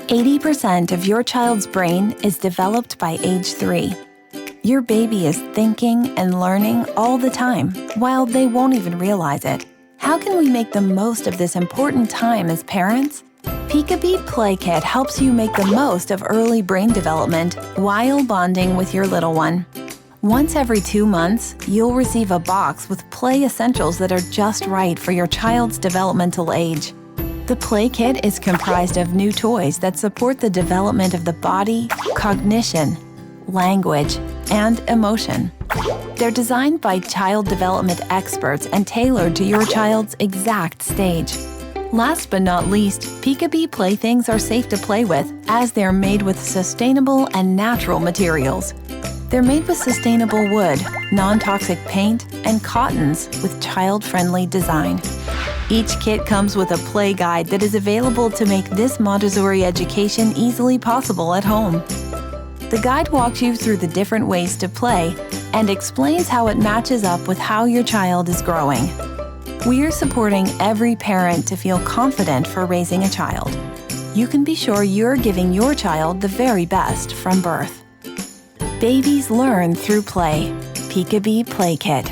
80% of your child's brain is developed by age 3. Your baby is thinking and learning all the time, while they won't even realize it. How can we make the most of this important time as parents? Peekaby Play Kit helps you make the most of early brain development while bonding with your little one. Once every 2 months, you'll receive a box with play essentials that are just right for your child's developmental age. The Play Kit is comprised of new toys that support the development of the body, cognition, language, and emotion. They're designed by child development experts and tailored to your child's exact stage. Last but not least, Peekaby playthings are safe to play with as they're made with sustainable and natural materials. They're made with sustainable wood, non-toxic paint, and cottons with child-friendly design. Each kit comes with a play guide that is available to make this Montessori education easily possible at home. The guide walks you through the different ways to play and explains how it matches up with how your child is growing. We're supporting every parent to feel confident for raising a child. You can be sure you're giving your child the very best from birth. Babies learn through play. Peekaby Play Kit.